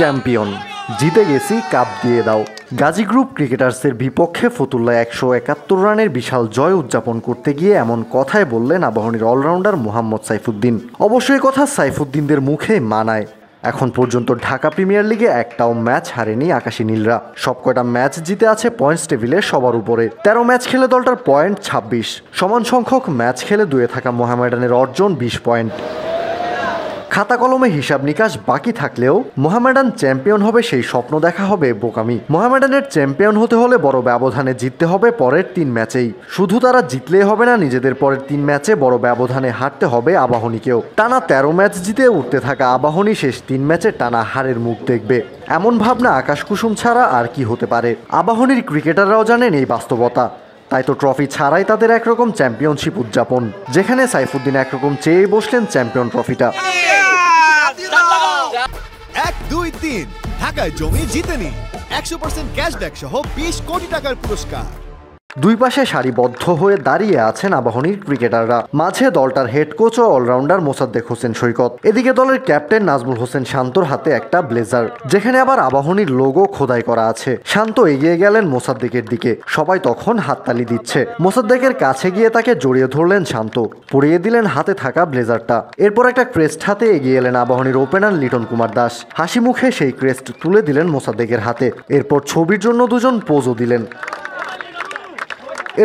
Champion, জিতে গেছি cup দিয়ে দাও। গাজী গ্রুপ ক্রিকেটার্সের বিপক্ষে ফতুল্লা 171 রানের বিশাল জয় উদযাপন করতে গিয়ে এমন কথাই বললেন আবাহনীর অলরাউন্ডার মোহাম্মদ সাইফুদ্দিন। অবশ্যই কথা সাইফুদ্দিনদের মুখে মানায়। এখন পর্যন্ত ঢাকা প্রিমিয়ার লিগে একটাও ম্যাচ হারেনি আকাশী নীলরা। সবকয়টা ম্যাচ জিতে আছে পয়েন্টস টেবিলে সবার উপরে। 13 ম্যাচ খেলে দলটার পয়েন্ট 26। সমান সংখ্যক ম্যাচ খেলে দুয়ে থাকা মোহামেডানের অর্জন 20 পয়েন্ট। খাতা কলমে হিসাব নিকাশ বাকি থাকলেও মোহামেডান চ্যাম্পিয়ন হবে সেই স্বপ্ন দেখা হবে বোকামি। মোহামেডানের চ্যাম্পিয়ন হতে হলে বড় ব্যবধানে জিততে হবে পরের 3 ম্যাচেই। শুধু তারা জিতলেই হবে না, নিজেদের পরের 3 ম্যাচে বড় ব্যবধানে হারতে হবে আবাহনীকেও। টানা 13 ম্যাচ জিতে উঠতে থাকা আবাহনী শেষ 3 ম্যাচে টানা হারের মুখ দেখবে। এমন ভাবনা আকাশ কুসুম ছাড়া আর কি হতে পারে। আবাহনীর ক্রিকেটাররাও জানেন এই বাস্তবতা। তাই তো ট্রফি ছাড়াই তাদের একরকম চ্যাম্পিয়নশিপ উদযাপন, যেখানে সাইফুদ্দিন একরকম চেয়ে বসলেন চ্যাম্পিয়ন ট্রফিটা। 1-2-3 ঢাকায় জমি জিতে নিন 100% ক্যাশব্যাক সহ 20 কোটি টাকার পুরস্কার। দুই পাশে সারিবদ্ধ হয়ে দাঁড়িয়ে আছেন আবাহনীর ক্রিকেটাররা। মাঝে দলটার হেড কোচ ও অলরাউন্ডার মোসাদ্দেক হোসেন সৈকত। এদিকে দলের ক্যাপ্টেন নাজমুল হোসেন শান্তর হাতে একটা ব্লেজার, যেখানে আবার আবাহনীর লোগো খোদাই করা আছে। শান্ত এগিয়ে গেলেন মোসাদ্দেকের দিকে। সবাই তখন হাততালি দিচ্ছে। মোসাদ্দেকের কাছে গিয়ে তাকে জড়িয়ে ধরলেন শান্ত, পরিয়ে দিলেন হাতে থাকা ব্লেজারটা। এরপর একটা ক্রেস্ট হাতে এগিয়ে এলেন আবাহনীর ওপেনার লিটন কুমার দাস। হাসি মুখে সেই ক্রেস্ট তুলে দিলেন মোসাদ্দেকের হাতে। এরপর ছবির জন্য দুজন পোজও দিলেন।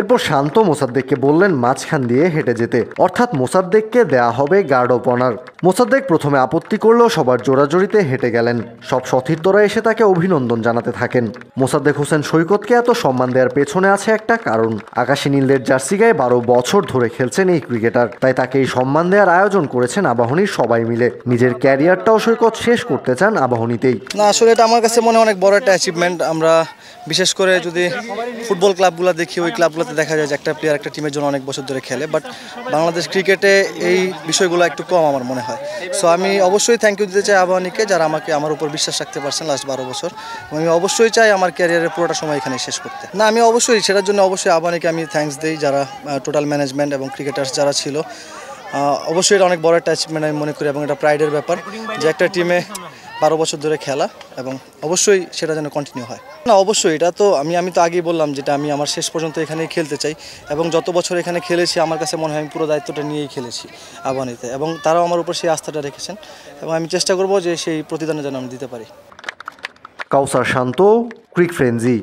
এরপর শান্ত মোসাদ্দেককে বললেন মাঝখান দিয়ে হেঁটে যেতে, অর্থাৎ মোসাদ্দেককে দেয়া হবে গার্ড অফ অনার। মোসাদ্দেক প্রথমে আপত্তি করলেও সবার জোরাজোরিতে হেঁটে গেলেন। সব সতীর্থরা এসে তাকে অভিনন্দন জানাতে থাকেন। মোসাদ্দেক হোসেন সৈকতকে এত সম্মান দেওয়ার পেছনে আছে একটা কারণ। আকাশী নীলদের জার্সি গায়ে 12 বছর ধরে খেলছেন এই ক্রিকেটার, তাই তাকে এই সম্মান দেওয়ার আয়োজন করেছেন আবাহনীর সবাই মিলে। নিজের ক্যারিয়ারটাও সৈকত শেষ করতে চান আবাহনীতেই। না, আসলে এটা আমার কাছে মনে অনেক বড় একটা অ্যাচিভমেন্ট। আমরা বিশেষ করে যদি ফুটবল ক্লাবগুলো দেখি, ওই ক্লাবগুলোতে দেখা যায় যে একটা প্লেয়ার একটা টিমের জন্য অনেক বছর ধরে খেলে, বাট বাংলাদেশ ক্রিকেটে এই বিষয়গুলো একটু কম আমার মনে হয়। সো আমি অবশ্যই থ্যাংক ইউ দিতে চাই আবাহনীকে, যারা আমাকে আমার উপর বিশ্বাস রাখতে পারছেন লাস্ট 12 বছর। আমি অবশ্যই চাই আমার ক্যারিয়ারের পুরোটা সময় এখানে শেষ করতে। না, আমি অবশ্যই সেটার জন্য অবশ্যই আবাহনীকে আমি থ্যাঙ্কস দিই, যারা টোটাল ম্যানেজমেন্ট এবং ক্রিকেটার্স যারা ছিল। অবশ্যই এটা অনেক বড় একটা অ্যাচিভমেন্ট আমি মনে করি, এবং এটা প্রাইডের ব্যাপার যে একটা টিমে 12 বছর ধরে খেলা, এবং অবশ্যই সেটা যেন কন্টিনিউ হয়। না, অবশ্যই এটা তো আমি তো আগেই বললাম যেটা আমি আমার শেষ পর্যন্ত এখানেই খেলতে চাই, এবং যত বছর এখানে খেলেছি আমার কাছে মনে হয় আমি পুরো দায়িত্বটা নিয়েই খেলেছি আবাহনীতে, এবং তারাও আমার উপর সেই আস্থাটা রেখেছেন, এবং আমি চেষ্টা করব যে সেই প্রতিদানে যেন আমি দিতে পারি। কাউসার শান্ত, ক্রিক ফ্রেঞ্জি।